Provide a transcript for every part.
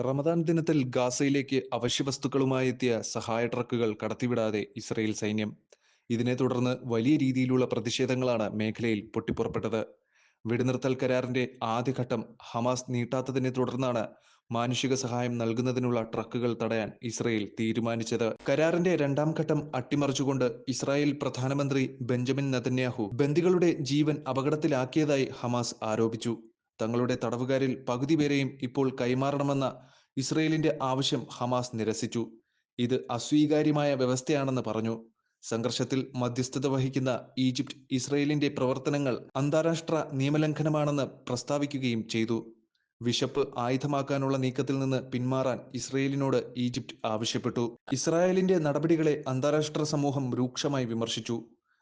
റമദാൻ ദിനത്തിൽ ഗാസയിലേക്ക് അവശ്യവസ്തുക്കളുമായി എത്തിയ സഹായ ട്രക്കുകൾ കടത്തിവിടാതെ ഇസ്രയേൽ സൈന്യം. ഇതിനെ തുടർന്ന് വലിയ രീതിയിലുള്ള പ്രതിഷേധങ്ങളാണ് മേഖലയിൽ പൊട്ടിപ്പുറപ്പെട്ടത്. വെടിനിർത്തൽ കരാറിന്റെ ആദ്യഘട്ടം ഹമാസ് നീട്ടാത്തതിനെ തുടർന്നാണ് മാനുഷിക സഹായം നൽകുന്നതിനുള്ള ട്രക്കുകൾ തടയാൻ ഇസ്രയേൽ തീരുമാനിച്ചത്. കരാറിന്റെ രണ്ടാം ഘട്ടം അട്ടിമറിച്ചുകൊണ്ട് ഇസ്രായേൽ പ്രധാനമന്ത്രി ബെഞ്ചമിൻ നെതന്യാഹു ബന്ദികളുടെ ജീവൻ അപകടത്തിലാക്കിയതായി ഹമാസ് ആരോപിച്ചു. തങ്ങളുടെ തടവുകാരിൽ പകുതി പേരെയും ഇപ്പോൾ കൈമാറണമെന്ന ഇസ്രയേലിന്റെ ആവശ്യം ഹമാസ് നിരസിച്ചു. ഇത് അസ്വീകാര്യമായ വ്യവസ്ഥയാണെന്ന് പറഞ്ഞു. സംഘർഷത്തിൽ മധ്യസ്ഥത വഹിക്കുന്ന ഈജിപ്ത് ഇസ്രയേലിന്റെ പ്രവർത്തനങ്ങൾ അന്താരാഷ്ട്ര നിയമലംഘനമാണെന്ന് പ്രസ്താവിക്കുകയും ചെയ്തു. വിശപ്പ് ആയുധമാക്കാനുള്ള നീക്കത്തിൽ നിന്ന് പിന്മാറാൻ ഇസ്രയേലിനോട് ഈജിപ്ത് ആവശ്യപ്പെട്ടു. ഇസ്രായേലിന്റെ നടപടികളെ അന്താരാഷ്ട്ര സമൂഹം രൂക്ഷമായി വിമർശിച്ചു.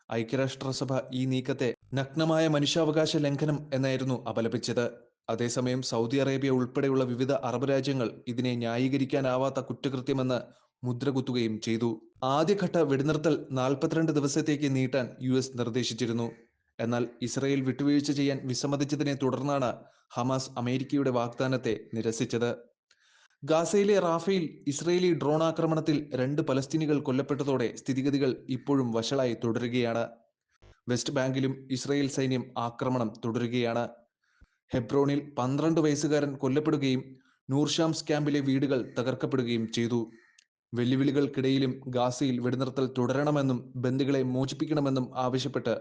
ഐക്യരാഷ്ട്രസഭ ഈ നീക്കത്തെ നഗ്നമായ മനുഷ്യാവകാശ ലംഘനം എന്നായിരുന്നു അപലപിച്ചത്. അതേസമയം സൗദി അറേബ്യ ഉൾപ്പെടെയുള്ള വിവിധ അറബ് രാജ്യങ്ങൾ ഇതിനെ ന്യായീകരിക്കാനാവാത്ത കുറ്റകൃത്യമെന്ന് മുദ്രകുത്തുകയും ചെയ്തു. ആദ്യഘട്ട വെടിനിർത്തൽ 42 ദിവസത്തേക്ക് നീട്ടാൻ US നിർദ്ദേശിച്ചിരുന്നു. എന്നാൽ ഇസ്രയേൽ വിട്ടുവീഴ്ച ചെയ്യാൻ വിസമ്മതിച്ചതിനെ തുടർന്നാണ് ഹമാസ് അമേരിക്കയുടെ വാഗ്ദാനത്തെ നിരസിച്ചത്. ഗാസയിലെ റാഫയിൽ ഇസ്രയേലി ഡ്രോൺ ആക്രമണത്തിൽ 2 പലസ്തീനികൾ കൊല്ലപ്പെട്ടതോടെ സ്ഥിതിഗതികൾ ഇപ്പോഴും വഷളായി തുടരുകയാണ്. വെസ്റ്റ് ബാങ്കിലും ഇസ്രയേൽ സൈന്യം ആക്രമണം തുടരുകയാണ്. ഹെബ്രോണിൽ 12 വയസ്സുകാരൻ കൊല്ലപ്പെടുകയും നൂർഷാംസ് ക്യാമ്പിലെ വീടുകൾ തകർക്കപ്പെടുകയും ചെയ്തു. വെല്ലുവിളികൾക്കിടയിലും ഗാസയിൽ വെടിനിർത്തൽ തുടരണമെന്നും ബന്ദികളെ മോചിപ്പിക്കണമെന്നും ആവശ്യപ്പെട്ട്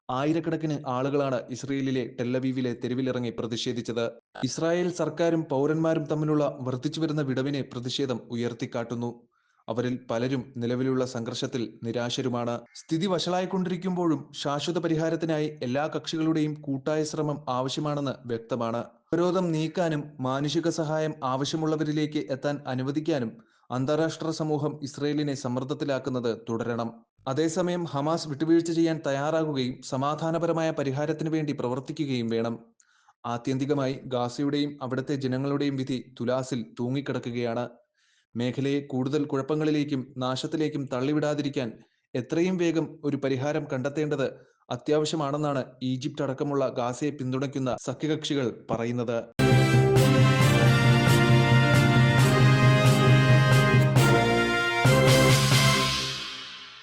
ആയിരക്കണക്കിന് ആളുകളാണ് ഇസ്രയേലിലെ ടെല്ലവീവിലെ തെരുവിലിറങ്ങി പ്രതിഷേധിച്ചത്. ഇസ്രായേൽ സർക്കാരും പൗരന്മാരും തമ്മിലുള്ള വർദ്ധിച്ചുവരുന്ന വിടവിനെ പ്രതിഷേധം ഉയർത്തിക്കാട്ടുന്നു. അവരിൽ പലരും നിലവിലുള്ള സംഘർഷത്തിൽ നിരാശരുമാണ്. സ്ഥിതി വഷളായിക്കൊണ്ടിരിക്കുമ്പോഴും ശാശ്വത പരിഹാരത്തിനായി എല്ലാ കക്ഷികളുടെയും കൂട്ടായ ശ്രമം ആവശ്യമാണെന്ന് വ്യക്തമാണ്. ഉപരോധം നീക്കാനും മാനുഷിക സഹായം ആവശ്യമുള്ളവരിലേക്ക് എത്താൻ അനുവദിക്കാനും അന്താരാഷ്ട്ര സമൂഹം ഇസ്രയേലിനെ സമ്മർദ്ദത്തിലാക്കുന്നത് തുടരണം. അതേസമയം ഹമാസ് വിട്ടുവീഴ്ച ചെയ്യാൻ തയ്യാറാകുകയും സമാധാനപരമായ പരിഹാരത്തിനു വേണ്ടി പ്രവർത്തിക്കുകയും വേണം. ആത്യന്തികമായി ഗാസയുടെയും അവിടുത്തെ ജനങ്ങളുടെയും വിധി തുലാസിൽ തൂങ്ങിക്കിടക്കുകയാണ്. മേഖലയെ കൂടുതൽ കുഴപ്പങ്ങളിലേക്കും നാശത്തിലേക്കും തള്ളിവിടാതിരിക്കാൻ എത്രയും വേഗം ഒരു പരിഹാരം കണ്ടെത്തേണ്ടത് അത്യാവശ്യമാണെന്നാണ് ഈജിപ്ത് അടക്കമുള്ള ഗാസയെ പിന്തുണയ്ക്കുന്ന സഖ്യകക്ഷികൾ പറയുന്നത്.